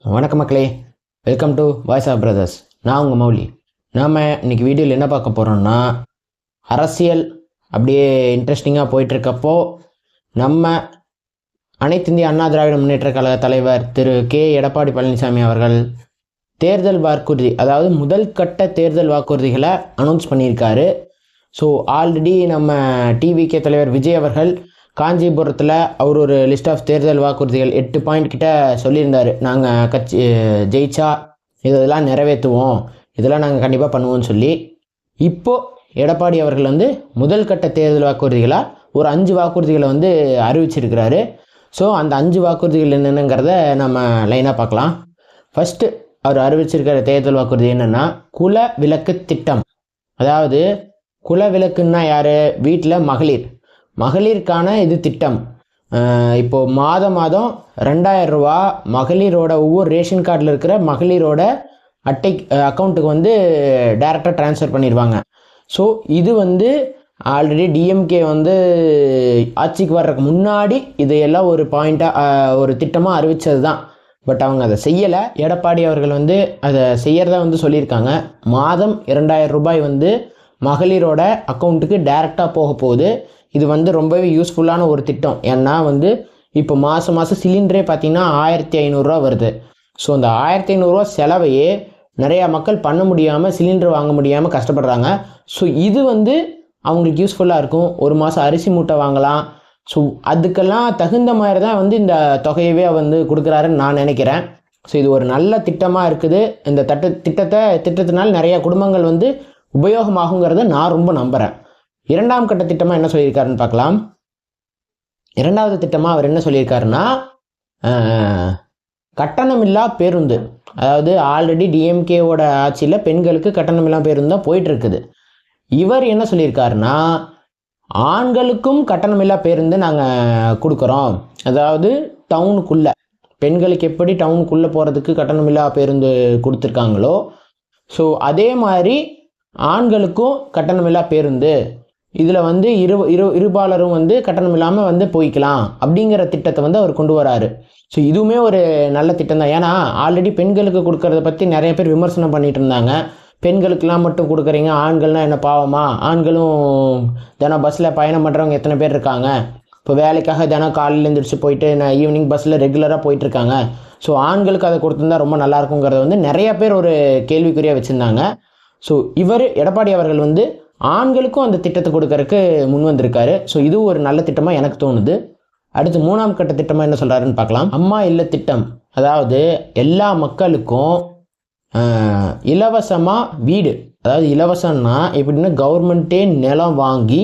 வணக்கம் மக்களே, welcome to voice of brothers. நான் உங்கள் மௌலி. நாம் இன்றைக்கி வீடியோவில் என்ன பார்க்க போகிறோம்னா, அரசியல் அப்படியே இன்ட்ரெஸ்டிங்காக போயிட்டுருக்கப்போ நம்ம அனைத்து இந்திய அண்ணா திராவிட முன்னேற்ற கழக தலைவர் திரு கே எடப்பாடி பழனிசாமி அவர்கள் தேர்தல் வாக்குறுதி, அதாவது முதல் கட்ட தேர்தல் வாக்குறுதிகளை அனௌன்ஸ் பண்ணியிருக்காரு. ஸோ ஆல்ரெடி நம்ம டிவிகே தலைவர் விஜய் அவர்கள் காஞ்சிபுரத்தில் அவர் ஒரு லிஸ்ட் ஆஃப் தேர்தல் வாக்குறுதிகள் 8 பாயிண்ட் கிட்ட சொல்லியிருந்தார். நாங்கள் கட்சி ஜெயிச்சா இதெல்லாம் நிறைவேற்றுவோம், இதெல்லாம் நாங்கள் கண்டிப்பாக பண்ணுவோம்னு சொல்லி. இப்போது எடப்பாடி அவர்கள் முதல் கட்ட தேர்தல் வாக்குறுதிகளாக ஒரு 5 வாக்குறுதிகளை அறிவிச்சிருக்கிறாரு. ஸோ அந்த 5 வாக்குறுதிகள் என்னென்னங்கிறத நம்ம லைனாக பார்க்கலாம். ஃபஸ்ட்டு அவர் அறிவிச்சிருக்கிற தேர்தல் வாக்குறுதி என்னென்னா, குல விளக்கு திட்டம். அதாவது குல விளக்குன்னா யார்? வீட்டில் மகளிருக்கான இது திட்டம். இப்போது மாதம் 2000 ரூபா மகளிரோட ஒவ்வொரு ரேஷன் கார்டில் இருக்கிற மகளிரோட அக்கௌண்ட்டுக்கு டைரெக்டாக ட்ரான்ஸ்ஃபர் பண்ணிடுவாங்க. ஸோ இது ஆல்ரெடி டிஎம்கே ஆட்சிக்கு வர்றதுக்கு முன்னாடி இதையெல்லாம் ஒரு பாயிண்ட்டாக ஒரு திட்டமாக அறிவித்தது தான். பட் அவங்க அதை செய்யலை. எடப்பாடி அவர்கள் அதை செய்யறதா சொல்லியிருக்காங்க. மாதம் 2000 ரூபாய் மகளிரோட அக்கௌண்ட்டுக்கு டைரெக்டாக போக போகுது. இது ரொம்பவே யூஸ்ஃபுல்லான ஒரு திட்டம். ஏன்னா இப்போ மாதம் சிலிண்டரே பார்த்திங்கன்னா 1500 ரூபா வருது. ஸோ அந்த 1500 ரூபா செலவையே நிறையா மக்கள் பண்ண முடியாமல், சிலிண்டர் வாங்க முடியாமல் கஷ்டப்படுறாங்க. ஸோ இது அவங்களுக்கு யூஸ்ஃபுல்லாக இருக்கும். ஒரு மாதம் அரிசி மூட்டை வாங்கலாம். ஸோ அதுக்கெல்லாம் தகுந்த மாதிரி தான் இந்த தொகையவே கொடுக்குறாருன்னு நான் நினைக்கிறேன். ஸோ இது ஒரு நல்ல திட்டமாக இருக்குது. இந்த திட்டத்தினால நிறையா குடும்பங்கள் உபயோகமாகுங்கிறத நான் ரொம்ப நம்புகிறேன். 2ஆம் கட்ட திட்டமாக என்ன சொல்லியிருக்காருன்னு பார்க்கலாம். 2வது திட்டமாக அவர் என்ன சொல்லியிருக்காருன்னா, கட்டணமில்லா பேருந்து. அதாவது ஆல்ரெடி டிஎம்கேவோட ஆட்சியில் பெண்களுக்கு கட்டணமில்லா பேருந்து தான் போயிட்டுருக்குது. இவர் என்ன சொல்லியிருக்காருன்னா, ஆண்களுக்கும் கட்டணமில்லா பேருந்து நாங்கள் கொடுக்குறோம். அதாவது டவுனுக்குள்ளே பெண்களுக்கு எப்படி டவுனுக்குள்ளே போகிறதுக்கு கட்டணமில்லா பேருந்து கொடுத்துருக்காங்களோ, ஸோ அதே மாதிரி ஆண்களுக்கும் கட்டணமில்லா பேருந்து, இதில் இருபாலரும் கட்டணம் இல்லாமல் போய்க்கலாம் அப்படிங்கிற திட்டத்தை அவர் கொண்டு வராரு. ஸோ இதுவுமே ஒரு நல்ல திட்டம் தான். ஏன்னா ஆல்ரெடி பெண்களுக்கு கொடுக்கறத பற்றி நிறைய பேர் விமர்சனம் பண்ணிட்டு இருந்தாங்க. பெண்களுக்கெல்லாம் மட்டும் கொடுக்குறீங்க, ஆண்கள்னால் என்ன பாவமா? ஆண்களும் தினம் பஸ்ஸில் பயணம் பண்ணுறவங்க எத்தனை பேர் இருக்காங்க? இப்போ வேலைக்காக தினம் காலையில் எழுந்திரிச்சு போயிட்டு நான் ஈவினிங் பஸ்ஸில் ரெகுலராக போயிட்டுருக்காங்க. ஸோ ஆண்களுக்கு அதை கொடுத்துருந்தா ரொம்ப நல்லாயிருக்குங்கிறத நிறைய பேர் ஒரு கேள்விக்குறியாக வச்சுருந்தாங்க. ஸோ இவர் எடப்பாடி அவர்கள் ஆண்களுக்கும் அந்த திட்டத்தை கொடுக்கறதுக்கு முன் வந்திருக்காரு. ஸோ இதுவும் ஒரு நல்ல திட்டமாக எனக்கு தோணுது. அடுத்து 3ஆம் கட்ட திட்டமாக என்ன சொல்கிறாருன்னு பார்க்கலாம். அம்மா இல்ல திட்டம். அதாவது எல்லா மக்களுக்கும் இலவசமாக வீடு, அதாவது இலவசம்னா எப்படின்னா கவர்மெண்ட்டே நிலம் வாங்கி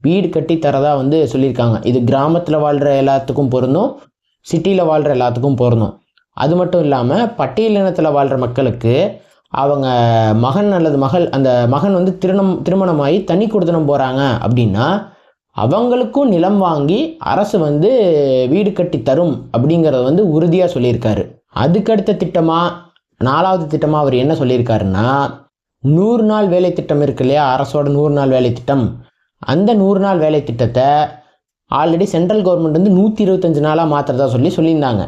வீடு கட்டி தரதா சொல்லியிருக்காங்க. இது கிராமத்தில் வாழ்கிற எல்லாத்துக்கும் பொருந்தும், சிட்டியில் வாழ்கிற எல்லாத்துக்கும் பொருந்தும். அது மட்டும் இல்லாமல் பட்டியலினத்தில் வாழ்கிற மக்களுக்கு அவங்க மகன் அல்லது மகள், அந்த மகன் திருமணமாகி தனி குடித்தனம் போகிறாங்க அப்படின்னா அவங்களுக்கும் நிலம் வாங்கி அரசு வீடு கட்டி தரும் அப்படிங்கிறத உறுதியாக சொல்லியிருக்காரு. அதுக்கடுத்த திட்டமாக 4வது திட்டமாக அவர் என்ன சொல்லியிருக்காருன்னா, 100 நாள் வேலை திட்டம் இருக்கு இல்லையா, அரசோட 100 நாள் வேலை திட்டம். அந்த 100 நாள் வேலை திட்டத்தை ஆல்ரெடி சென்ட்ரல் கவர்மெண்ட் 125 நாளாக மாற்றுறதா சொல்லியிருந்தாங்க.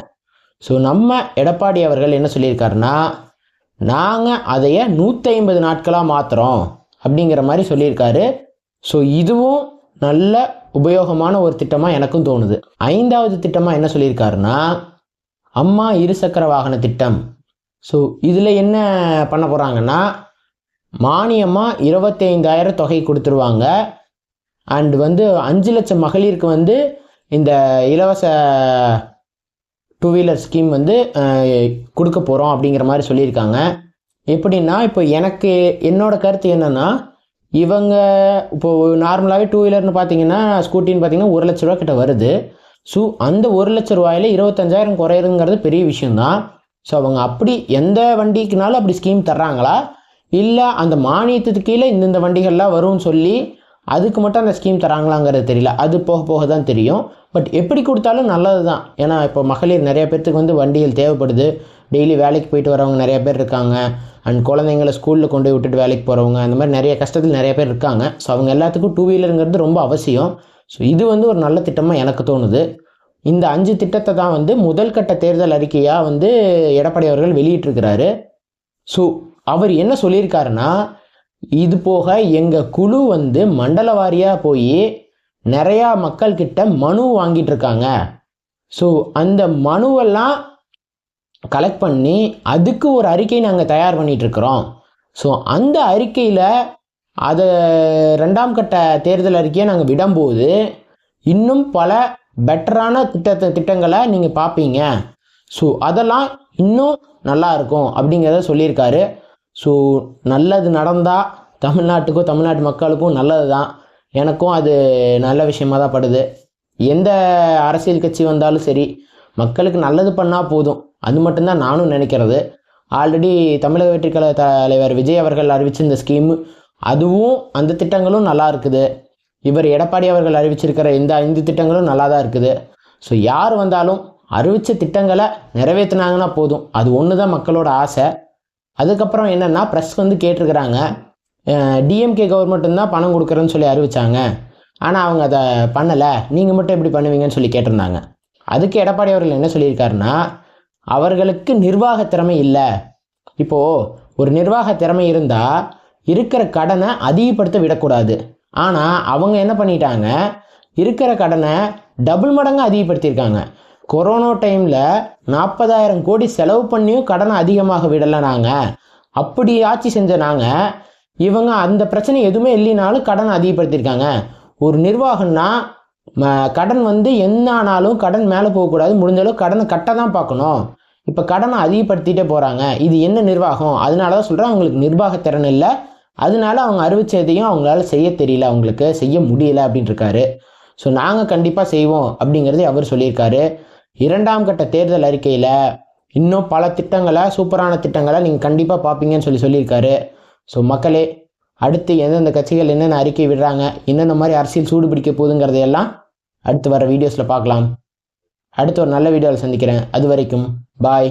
ஸோ நம்ம எடப்பாடி அவர்கள் என்ன சொல்லியிருக்காருன்னா, நாங்கள் அதைய 150 நாட்களாக மாற்றுறோம் அப்படிங்கிற மாதிரி சொல்லியிருக்காரு. ஸோ இதுவும் நல்ல உபயோகமான ஒரு திட்டமாக எனக்கும் தோணுது. 5வது திட்டமாக என்ன சொல்லியிருக்காருன்னா, அம்மா இருசக்கர வாகன திட்டம். ஸோ இதில் என்ன பண்ண போகிறாங்கன்னா, மானியமாக 25,000 தொகை கொடுத்துருவாங்க. அண்ட் 5 லட்சம் மகளிருக்கு இந்த இலவச 2 வீலர் ஸ்கீம் கொடுக்க போகிறோம் அப்படிங்கிற மாதிரி சொல்லியிருக்காங்க. எப்படின்னா, இப்போ என்னோட கருத்து என்னென்னா, இவங்க இப்போது நார்மலாகவே 2 வீலர்னு பார்த்தீங்கன்னா, ஸ்கூட்டின்னு பார்த்தீங்கன்னா 1 லட்ச ரூபா கிட்ட வருது. ஸோ அந்த 1 லட்ச ரூபாயில் 25,000 குறையுதுங்கிறது பெரிய விஷயந்தான். ஸோ அவங்க அப்படி எந்த வண்டிக்குனாலும் அப்படி ஸ்கீம் தர்றாங்களா, இல்லை அந்த மானியத்துக்கு கீழே இந்தந்த வண்டிகள்லாம் வரும்னு சொல்லி அதுக்கு மட்டும் அந்த ஸ்கீம் தராங்களாங்கிறது தெரியல. அது போக போக தான் தெரியும். பட் எப்படி கொடுத்தாலும் நல்லது தான். ஏன்னா இப்போ மகளிர் நிறைய பேர்த்துக்கு வண்டிகள் தேவைப்படுது. டெய்லி வேலைக்கு போயிட்டு வரவங்க நிறைய பேர் இருக்காங்க. அண்ட் குழந்தைங்களை ஸ்கூலில் கொண்டு போய் விட்டுட்டு வேலைக்கு போகிறவங்க, அந்த மாதிரி நிறைய கஷ்டத்தில் நிறைய பேர் இருக்காங்க. ஸோ அவங்க எல்லாத்துக்கும் 2 வீலருங்கிறது ரொம்ப அவசியம். ஸோ இது ஒரு நல்ல திட்டமாக எனக்கு தோணுது. இந்த 5 திட்டத்தை தான் வந்து முதல் கட்ட தேர்தல் அறிக்கையாக வந்து எடப்பாடி அவர்கள் வெளியிட்டிருக்கிறாரு. ஸோ அவர் என்ன சொல்லியிருக்காருன்னா, இது போக எங்கள் குழு வந்து மண்டல வாரியாக போய் நிறையா மக்கள்கிட்ட மனு வாங்கிட்டு இருக்காங்க. ஸோ அந்த மனுவெல்லாம் கலெக்ட் பண்ணி அதுக்கு ஒரு அறிக்கை நாங்கள் தயார் பண்ணிகிட்ருக்குறோம். ஸோ அந்த அறிக்கையில் அதை 2ஆம் கட்ட தேர்தல் அறிக்கையை நாங்கள் விடும்போது இன்னும் பல பெட்டரான திட்டங்களை நீங்கள் பார்ப்பீங்க. ஸோ அதெல்லாம் இன்னும் நல்லா இருக்கும் அப்படிங்கிறத சொல்லியிருக்காரு. ஸோ நல்லது நடந்தால் தமிழ்நாட்டுக்கும் தமிழ்நாட்டு மக்களுக்கும் நல்லது தான். எனக்கும் அது நல்ல விஷயமாக தான் படுது. எந்த அரசியல் கட்சி வந்தாலும் சரி, மக்களுக்கு நல்லது பண்ணால் போதும், அது மட்டும்தான் நானும் நினைக்கிறது. ஆல்ரெடி தமிழக வெற்றிக்கழக தலைவர் விஜய் அவர்கள் அறிவிச்சிருந்த ஸ்கீமு, அதுவும் அந்த திட்டங்களும் நல்லா இருக்குது. இவர் எடப்பாடி அவர்கள் அறிவிச்சிருக்கிற இந்த 5 திட்டங்களும் நல்லா தான் இருக்குது. ஸோ யார் வந்தாலும் அறிவித்த திட்டங்களை நிறைவேற்றினாங்கன்னா போதும், அது ஒன்று தான் மக்களோட ஆசை. அதுக்கப்புறம் என்னென்னா, ப்ரெஸ் வந்து கேட்டிருக்கிறாங்க, டிஎம்கே கவர்மெண்ட்டு தான் பணம் கொடுக்குறேன்னு சொல்லி அறிவித்தாங்க, ஆனால் அவங்க அதை பண்ணலை, நீங்கள் மட்டும் எப்படி பண்ணுவீங்கன்னு சொல்லி கேட்டிருந்தாங்க. அதுக்கு எடப்பாடி அவர்கள் என்ன சொல்லியிருக்காருன்னா, அவர்களுக்கு நிர்வாக திறமை இல்லை. இப்போது ஒரு நிர்வாக திறமை இருந்தால் இருக்கிற கடனை அதிகப்படுத்த விடக்கூடாது. ஆனால் அவங்க என்ன பண்ணிட்டாங்க, இருக்கிற கடனை டபுள் மடங்கு அதிகப்படுத்தியிருக்காங்க. கொரோனா டைமில் 40,000 கோடி செலவு பண்ணியும் கடனை அதிகமாக விடலை. நாங்கள் அப்படி ஆட்சி செஞ்ச நாங்கள், இவங்க அந்த பிரச்சனை எதுவுமே இல்லைனாலும் கடனை அதிகப்படுத்தியிருக்காங்க. ஒரு நிர்வாகம்னா கடன் வந்து என்ன ஆனாலும் கடன் மேலே போகக்கூடாது, முடிஞ்சளவு கடனை கட்ட தான் பார்க்கணும். இப்போ கடனை அதிகப்படுத்திகிட்டே போகிறாங்க, இது என்ன நிர்வாகம்? அதனால தான் சொல்கிறேன், அவங்களுக்கு நிர்வாகத்திறன் இல்லை, அதனால அவங்க அறிவிச்சதையும் அவங்களால செய்ய தெரியல, அவங்களுக்கு செய்ய முடியலை அப்படின்ட்டு இருக்காரு. ஸோ நாங்கள் கண்டிப்பாக செய்வோம் அப்படிங்கிறதே அவர் சொல்லியிருக்காரு. 2ஆம் கட்ட தேர்தல் அறிக்கையில் இன்னும் பல திட்டங்களை, சூப்பரான திட்டங்களை நீங்கள் கண்டிப்பாக பார்ப்பீங்கன்னு சொல்லியிருக்காரு. ஸோ மக்களே, அடுத்து எந்தெந்த கட்சிகள் என்னென்ன அறிக்கை விடுறாங்க, என்னென்ன மாதிரி அரசியல் சூடு பிடிக்க போகுதுங்கிறதையெல்லாம் அடுத்து வர வீடியோஸில் பார்க்கலாம். அடுத்து ஒரு நல்ல வீடியோவில் சந்திக்கிறேன். அது வரைக்கும் பாய்.